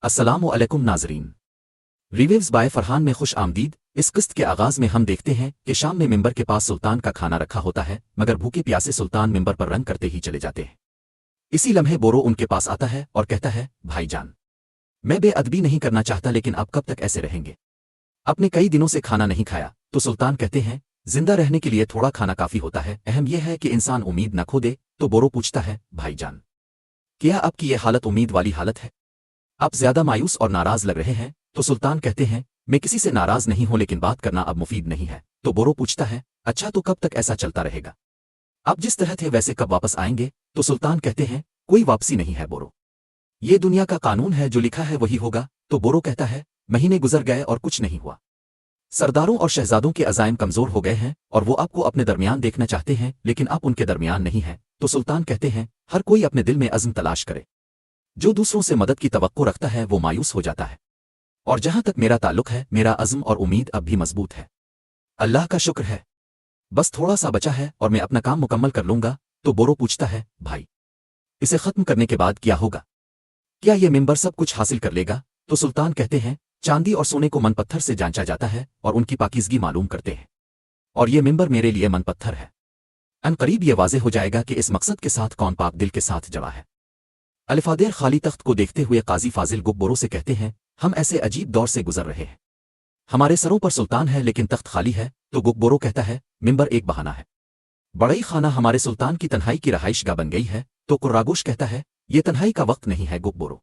अस्सलामु अलैकुम नाज़रीन। रिव्यूज़ बाय फरहान में खुश आमदीद। इस किस्त के आगाज़ में हम देखते हैं कि शाम में मिंबर के पास सुल्तान का खाना रखा होता है, मगर भूखे प्यासे सुल्तान मिंबर पर रंग करते ही चले जाते हैं। इसी लम्हे बोरो उनके पास आता है और कहता है, भाईजान, मैं बेअदबी नहीं करना चाहता, लेकिन अब कब तक ऐसे रहेंगे? आपने कई दिनों से खाना नहीं खाया। तो सुल्तान कहते हैं, जिंदा रहने के लिए थोड़ा खाना काफ़ी होता है, अहम यह है कि इंसान उम्मीद न खो दे। तो बोरो पूछता है, भाईजान, क्या आपकी ये हालत उम्मीद वाली हालत है? आप ज्यादा मायूस और नाराज लग रहे हैं। तो सुल्तान कहते हैं, मैं किसी से नाराज नहीं हूं, लेकिन बात करना अब मुफीद नहीं है। तो बोरो पूछता है, अच्छा तो कब तक ऐसा चलता रहेगा? आप जिस तरह थे वैसे कब वापस आएंगे? तो सुल्तान कहते हैं, कोई वापसी नहीं है बोरो, ये दुनिया का कानून है, जो लिखा है वही होगा। तो बोरो कहता है, महीने गुजर गए और कुछ नहीं हुआ। सरदारों और शहजादों के अज़ाइम कमजोर हो गए हैं और वो आपको अपने दरमियान देखना चाहते हैं, लेकिन आप उनके दरमियान नहीं हैं। तो सुल्तान कहते हैं, हर कोई अपने दिल में अज़्म तलाश करे। जो दूसरों से मदद की तवक्को रखता है वो मायूस हो जाता है, और जहां तक मेरा ताल्लुक है, मेरा अज़्म और उम्मीद अब भी मजबूत है। अल्लाह का शुक्र है, बस थोड़ा सा बचा है और मैं अपना काम मुकम्मल कर लूंगा। तो बोरो पूछता है, भाई, इसे खत्म करने के बाद क्या होगा? क्या ये मिंबर सब कुछ हासिल कर लेगा? तो सुल्तान कहते हैं, चांदी और सोने को मन पत्थर से जांचा जाता है और उनकी पाकीज़गी मालूम करते हैं, और ये मिंबर मेरे लिए मन पत्थर है। अनकरीब ये वाज़े हो जाएगा कि इस मकसद के साथ कौन पाक दिल के साथ जड़ा है। अलिफादेर खाली तख्त को देखते हुए काजी फाजिल गुक बोरो से कहते हैं, हम ऐसे अजीब दौर से गुजर रहे हैं, हमारे सरों पर सुल्तान है लेकिन तख्त खाली है। तो गुक बोरो कहता है, मिंबर एक बहाना है, बड़ई खाना हमारे सुल्तान की तन्हाई की रहाइशगाह बन गई है। तो कुर्रागोश कहता है, ये तन्हाई का वक्त नहीं है गुक बोरो,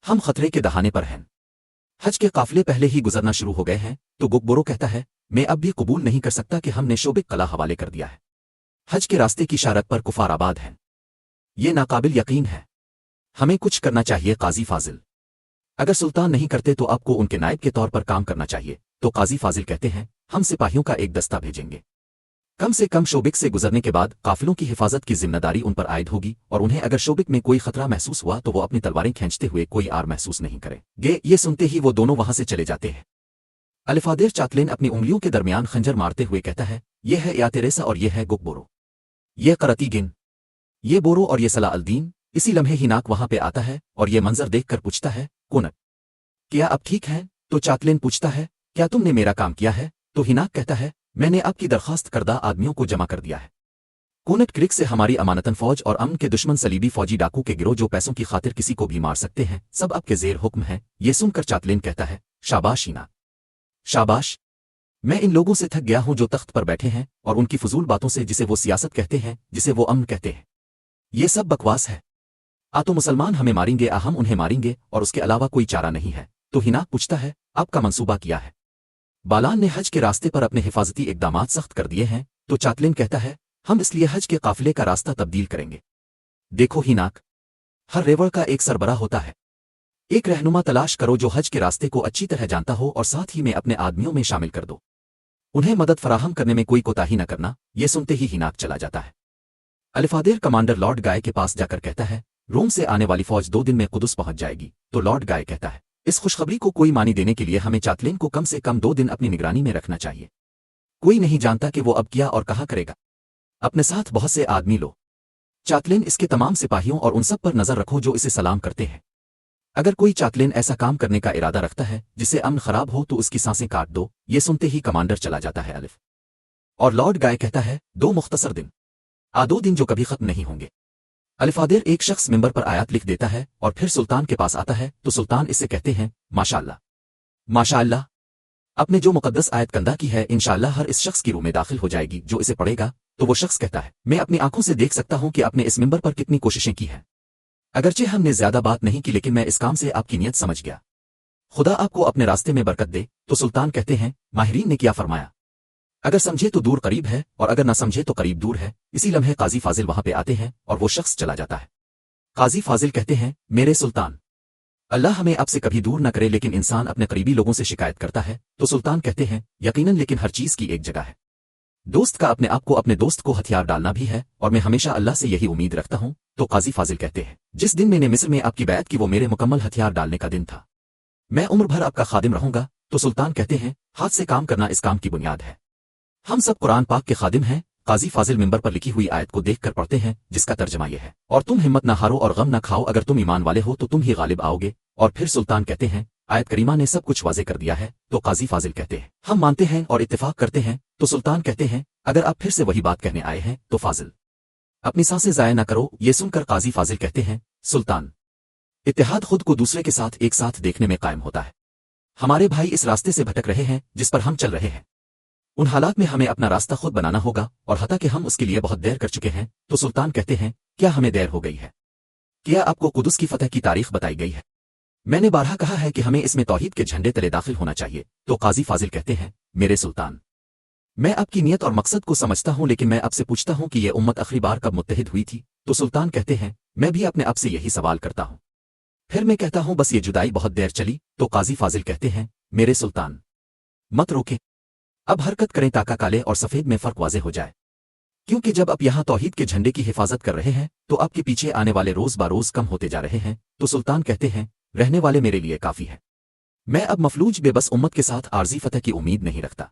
हम खतरे के दहाने पर हैं। हज के काफिले पहले ही गुजरना शुरू हो गए हैं। तो गुक बोरो कहता है, मैं अब भी कबूल नहीं कर सकता कि हमने शोबिक कला हवाले कर दिया है। हज के रास्ते की शारत पर कुफार आबाद हैं, ये नाकाबिल यकीन है। हमें कुछ करना चाहिए काजी फाजिल, अगर सुल्तान नहीं करते तो आपको उनके नायब के तौर पर काम करना चाहिए। तो काजी फाजिल कहते हैं, हम सिपाहियों का एक दस्ता भेजेंगे, कम से कम शोबिक से गुजरने के बाद काफिलों की हिफाजत की जिम्मेदारी उन पर आयद होगी, और उन्हें अगर शोबिक में कोई खतरा महसूस हुआ तो वो अपनी तलवारें खींचते हुए कोई आर महसूस नहीं करेंगे। ये सुनते ही वो दोनों वहां से चले जाते हैं। अलिफादेर चातलेन अपनी उंगलियों के दरमियान खंजर मारते हुए कहता है, यह है यातेरेसा और यह है गुक बोरो, यह करती गिन, ये बोरो और ये सलाह अल्दीन। इसी लम्हे हिनाक वहां पे आता है और ये मंजर देखकर पूछता है, कोनक, क्या अब ठीक है? तो चातलेन पूछता है, क्या तुमने मेरा काम किया है? तो हिनाक कहता है, मैंने आपकी दरखास्त करदा आदमियों को जमा कर दिया है। कोनट क्रिक से हमारी अमानतन फौज और अमन के दुश्मन सलीबी फौजी डाकू के गिरोह जो पैसों की खातिर किसी को भी मार सकते हैं, सब आपके जेर हुक्म है। ये सुनकर चातलेन कहता है, शाबाश हिनाक, शाबाश, मैं इन लोगों से थक गया हूं जो तख्त पर बैठे हैं और उनकी फजूल बातों से, जिसे वो सियासत कहते हैं, जिसे वो अमन कहते हैं, ये सब बकवास है। तो मुसलमान हमें मारेंगे, हम उन्हें मारेंगे, और उसके अलावा कोई चारा नहीं है। तो हिनाक पूछता है, आपका मंसूबा क्या है? बालान ने हज के रास्ते पर अपने हिफाजती इकदामात सख्त कर दिए हैं। तो चातलेन कहता है, हम इसलिए हज के काफिले का रास्ता तब्दील करेंगे। देखो हिनाक, हर रेवड़ का एक सरबरा होता है, एक रहनुमा तलाश करो जो हज के रास्ते को अच्छी तरह जानता हो और साथ ही में अपने आदमियों में शामिल कर दो, उन्हें मदद फराहम करने में कोई कोताही न करना। ये सुनते ही हिनाक चला जाता है। अलिफादेर कमांडर लॉर्ड गाय के पास जाकर कहता है, रोम से आने वाली फौज 2 दिन में कुदस पहुंच जाएगी। तो लॉर्ड गाय कहता है, इस खुशखबरी को कोई मानी देने के लिए हमें चातलेन को कम से कम 2 दिन अपनी निगरानी में रखना चाहिए। कोई नहीं जानता कि वो अब क्या और कहाँ करेगा। अपने साथ बहुत से आदमी लो। चातलेन इसके तमाम सिपाहियों और उन सब पर नजर रखो जो इसे सलाम करते हैं। अगर कोई चातलेन ऐसा काम करने का इरादा रखता है जिससे अमन खराब हो तो उसकी सांसें काट दो। ये सुनते ही कमांडर चला जाता है। अलिफ और लॉर्ड गाय कहता है, 2 मुख्तसर दिन, 2 दिन जो कभी खत्म नहीं होंगे। अलिफादेर एक शख्स मिंबर पर आयत लिख देता है और फिर सुल्तान के पास आता है। तो सुल्तान इससे कहते हैं, माशाअल्लाह, माशाअल्लाह, आपने जो मुकद्दस आयत कंधा की है, इंशाअल्लाह हर इस शख्स की रूह में दाखिल हो जाएगी जो इसे पढ़ेगा। तो वो शख्स कहता है, मैं अपनी आंखों से देख सकता हूं कि आपने इस मिंबर पर कितनी कोशिशें की हैं। अगरचे हमने ज्यादा बात नहीं की, लेकिन मैं इस काम से आपकी नीयत समझ गया। खुदा आपको अपने रास्ते में बरकत दे। तो सुल्तान कहते हैं, माहिरीन ने क्या फरमाया, अगर समझे तो दूर करीब है और अगर ना समझे तो करीब दूर है। इसी लम्हे काजी फाजिल वहां पे आते हैं और वो शख्स चला जाता है। काजी फाजिल कहते हैं, मेरे सुल्तान, अल्लाह हमें आपसे कभी दूर न करे, लेकिन इंसान अपने करीबी लोगों से शिकायत करता है। तो सुल्तान कहते हैं, यकीनन, लेकिन हर चीज की एक जगह है। दोस्त का अपने आप को अपने दोस्त को हथियार डालना भी है, और मैं हमेशा अल्लाह से यही उम्मीद रखता हूं। तो काजी फाजिल कहते हैं, जिस दिन मैंने मिस्र में आपकी बैत की वो मेरे मुकम्मल हथियार डालने का दिन था। मैं उम्र भर आपका खादिम रहूंगा। तो सुल्तान कहते हैं, हाथ से काम करना इस काम की बुनियाद है। हम सब कुरान पाक के खादिम हैं। काजी फाजिल मिंबर पर लिखी हुई आयत को देखकर पढ़ते हैं, जिसका तर्जमा यह है, और तुम हिम्मत न हारो और गम न खाओ, अगर तुम ईमान वाले हो तो तुम ही गालिब आओगे, और फिर सुल्तान कहते हैं आयत करीमा ने सब कुछ वाज़े कर दिया है। तो काजी फाजिल कहते हैं हम मानते हैं और इत्तेफाक करते हैं। तो सुल्तान कहते हैं अगर आप फिर से वही बात कहने आए हैं तो फाजिल अपनी सांसें ज़ाया न करो। ये सुनकर काजी फाजिल कहते हैं सुल्तान, इत्तेहाद खुद को दूसरे के साथ एक साथ देखने में कायम होता है। हमारे भाई इस रास्ते से भटक रहे हैं जिस पर हम चल रहे हैं। उन हालात में हमें अपना रास्ता खुद बनाना होगा और हता कि हम उसके लिए बहुत देर कर चुके हैं। तो सुल्तान कहते हैं क्या हमें देर हो गई है? क्या आपको कुदस की फतह की तारीख बताई गई है? मैंने बारहा कहा है कि हमें इसमें तौहीद के झंडे तले दाखिल होना चाहिए। तो काजी फाजिल कहते हैं मेरे सुल्तान, मैं आपकी नीयत और मकसद को समझता हूं, लेकिन मैं आपसे पूछता हूं कि यह उम्मत आखिरी बार कब मुत्तहिद हुई थी? तो सुल्तान कहते हैं मैं भी अपने आप से यही सवाल करता हूं। फिर मैं कहता हूं बस ये जुदाई बहुत देर चली। तो काजी फाजिल कहते हैं मेरे सुल्तान, मत रोके, अब हरकत करें ताकि काले और सफेद में फर्क वाज़े हो जाए। क्योंकि जब आप यहाँ तौहीद के झंडे की हिफाजत कर रहे हैं तो आपके पीछे आने वाले रोज बारोज कम होते जा रहे हैं। तो सुल्तान कहते हैं रहने वाले मेरे लिए काफी है। मैं अब मफलूज बेबस उम्मत के साथ आर्जी फतह की उम्मीद नहीं रखता।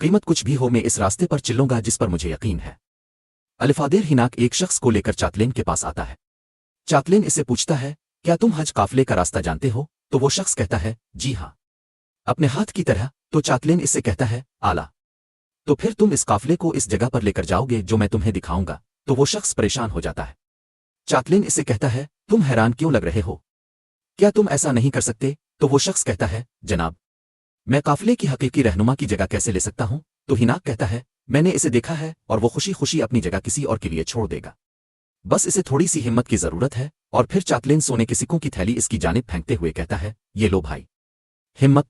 कीमत कुछ भी हो मैं इस रास्ते पर चलूंगा जिस पर मुझे यकीन है। अलिफादेर हिनाक एक शख्स को लेकर चातलेन के पास आता है। चातलेन इससे पूछता है क्या तुम हज काफले का रास्ता जानते हो? तो वो शख्स कहता है जी हाँ, अपने हाथ की तरह। तो चातलेन इससे कहता है आला, तो फिर तुम इस काफले को इस जगह पर लेकर जाओगे जो मैं तुम्हें दिखाऊंगा। तो वो शख्स परेशान हो जाता है। चातलेन इससे कहता है तुम हैरान क्यों लग रहे हो, क्या तुम ऐसा नहीं कर सकते? तो वो शख्स कहता है जनाब, मैं काफले की हकीकी रहनुमा की जगह कैसे ले सकता हूं? तो हिनाक कहता है मैंने इसे देखा है और वो खुशी खुशी अपनी जगह किसी और के लिए छोड़ देगा, बस इसे थोड़ी सी हिम्मत की जरूरत है। और फिर चातलेन सोने के सिक्कों की थैली इसकी जानिब फेंकते हुए कहता है ये लो भाई, हिम्मत,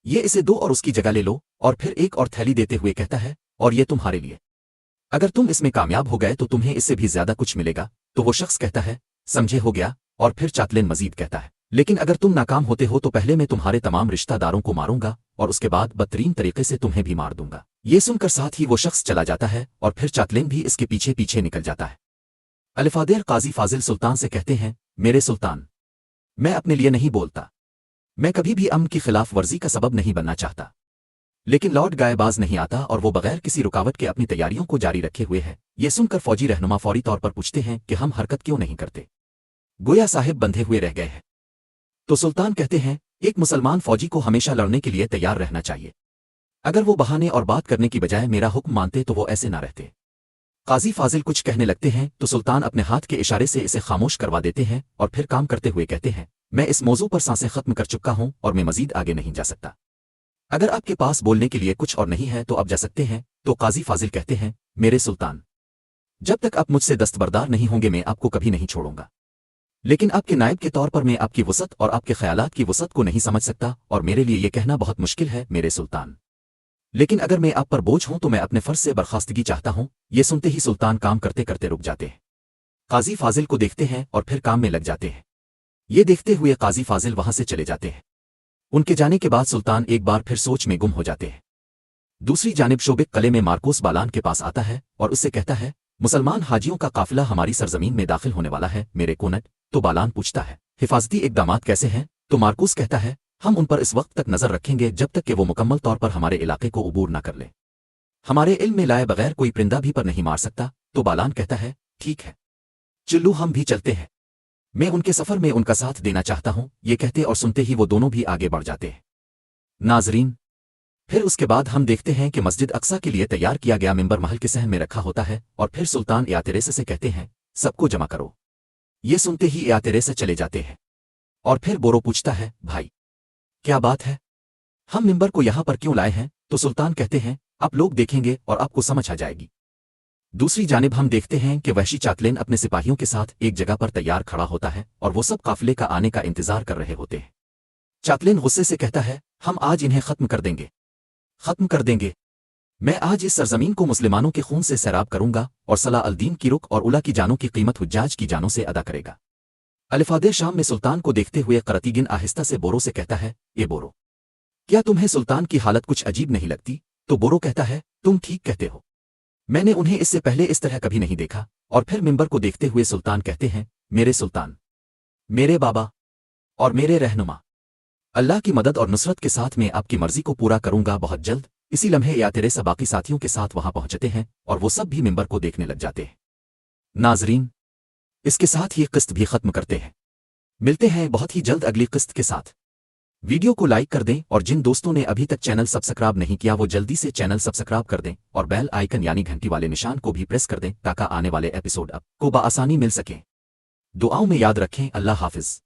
ये इसे दो और उसकी जगह ले लो। और फिर एक और थैली देते हुए कहता है और ये तुम्हारे लिए, अगर तुम इसमें कामयाब हो गए तो तुम्हें इससे भी ज्यादा कुछ मिलेगा। तो वो शख्स कहता है समझे हो गया। और फिर चातलेन मजीद कहता है लेकिन अगर तुम नाकाम होते हो तो पहले मैं तुम्हारे तमाम रिश्तेदारों को मारूंगा और उसके बाद बदतरीन तरीके से तुम्हें भी मार दूंगा। ये सुनकर साथ ही वो शख्स चला जाता है और फिर चातलेन भी इसके पीछे पीछे निकल जाता है। अलिफादेर काजी फाजिल सुल्तान से कहते हैं मेरे सुल्तान, मैं अपने लिए नहीं बोलता, मैं कभी भी अमन की खिलाफ वर्जी का सबब नहीं बनना चाहता, लेकिन लौट गायबाज नहीं आता और वो बगैर किसी रुकावट के अपनी तैयारियों को जारी रखे हुए है। ये सुनकर फौजी रहनुमा फौरी तौर पर पूछते हैं कि हम हरकत क्यों नहीं करते, गोया साहिब बंधे हुए रह गए हैं। तो सुल्तान कहते हैं एक मुसलमान फौजी को हमेशा लड़ने के लिए तैयार रहना चाहिए। अगर वो बहाने और बात करने की बजाय मेरा हुक्म मानते तो वो ऐसे ना रहते। काजी फाजिल कुछ कहने लगते हैं तो सुल्तान अपने हाथ के इशारे से इसे खामोश करवा देते हैं और फिर काम करते हुए कहते हैं मैं इस मौजू पर सांसें खत्म कर चुका हूं और मैं मजीद आगे नहीं जा सकता। अगर आपके पास बोलने के लिए कुछ और नहीं है तो आप जा सकते हैं। तो काजी फाजिल कहते हैं मेरे सुल्तान, जब तक आप मुझसे दस्तबरदार नहीं होंगे मैं आपको कभी नहीं छोड़ूंगा, लेकिन आपके नायब के तौर पर मैं आपकी वसत और आपके ख्यालात की वसत को नहीं समझ सकता और मेरे लिए यह कहना बहुत मुश्किल है मेरे सुल्तान, लेकिन अगर मैं आप पर बोझ हूं तो मैं अपने फर्ज से बर्खास्तगी चाहता हूं। ये सुनते ही सुल्तान काम करते करते रुक जाते हैं। काजी फाजिल को देखते हैं और फिर काम में लग जाते हैं। ये देखते हुए काजी फाजिल वहां से चले जाते हैं। उनके जाने के बाद सुल्तान एक बार फिर सोच में गुम हो जाते हैं। दूसरी जानिब शोबिक कले में मार्कोस बालान के पास आता है और उससे कहता है मुसलमान हाजियों का काफिला हमारी सरजमीन में दाखिल होने वाला है मेरे कोनट। तो बालान पूछता है हिफाजती इकदामात कैसे हैं? तो मार्कोस कहता है हम उन पर इस वक्त तक नजर रखेंगे जब तक कि वो मुकम्मल तौर पर हमारे इलाके को उबूर न कर ले। हमारे इल्म में लाए बगैर कोई परिंदा भी पर नहीं मार सकता। तो बालान कहता है ठीक है, चलो हम भी चलते हैं, मैं उनके सफर में उनका साथ देना चाहता हूं। ये कहते और सुनते ही वो दोनों भी आगे बढ़ जाते हैं। नाजरीन, फिर उसके बाद हम देखते हैं कि मस्जिद अक्सा के लिए तैयार किया गया मिंबर महल के सहन में रखा होता है और फिर सुल्तान यातेरेसे से कहते हैं सबको जमा करो। ये सुनते ही यातेरेसे चले जाते हैं और फिर बोरो पूछता है भाई क्या बात है, हम मिंबर को यहां पर क्यों लाए हैं? तो सुल्तान कहते हैं आप लोग देखेंगे और आपको समझ आ जाएगी। दूसरी जानिब हम देखते हैं कि वहशी चातलेन अपने सिपाहियों के साथ एक जगह पर तैयार खड़ा होता है और वो सब काफिले का आने का इंतजार कर रहे होते हैं। चातलेन गुस्से से कहता है हम आज इन्हें खत्म कर देंगे, खत्म कर देंगे। मैं आज इस सरजमीन को मुसलमानों के खून से सैराब करूंगा और सलाह अल-दीन की रुख और उला की जानों की कीमत हुज्जाज की जानों से अदा करेगा। अलिफादे शाम में सुल्तान को देखते हुए करतीगिन आहिस्ता से बोरो से कहता है ए बोरो, क्या तुम्हें सुल्तान की हालत कुछ अजीब नहीं लगती? तो बोरो कहता है तुम ठीक कहते हो, मैंने उन्हें इससे पहले इस तरह कभी नहीं देखा। और फिर मिंबर को देखते हुए सुल्तान कहते हैं मेरे सुल्तान, मेरे बाबा और मेरे रहनुमा, अल्लाह की मदद और नुसरत के साथ मैं आपकी मर्जी को पूरा करूंगा बहुत जल्द। इसी लम्हे यातेरेसा बाकी साथियों के साथ वहां पहुंचते हैं और वो सब भी मिंबर को देखने लग जाते हैं। नाजरीन, इसके साथ ही किस्त भी खत्म करते हैं। ملتے ہیں بہت ہی جلد اگلی قسط کے ساتھ۔ ویڈیو کو لائک کر دیں اور جن دوستوں نے ابھی تک چینل سبسکرائب نہیں کیا وہ جلدی سے چینل سبسکرائب کر دیں اور بیل آئیکن یعنی گھنٹی والے نشان کو بھی پریس کر دیں تاکہ آنے والے ایپیسوڈ آپ کو بآسانی مل سکیں۔ دعاؤں میں یاد رکھیں۔ اللہ حافظ۔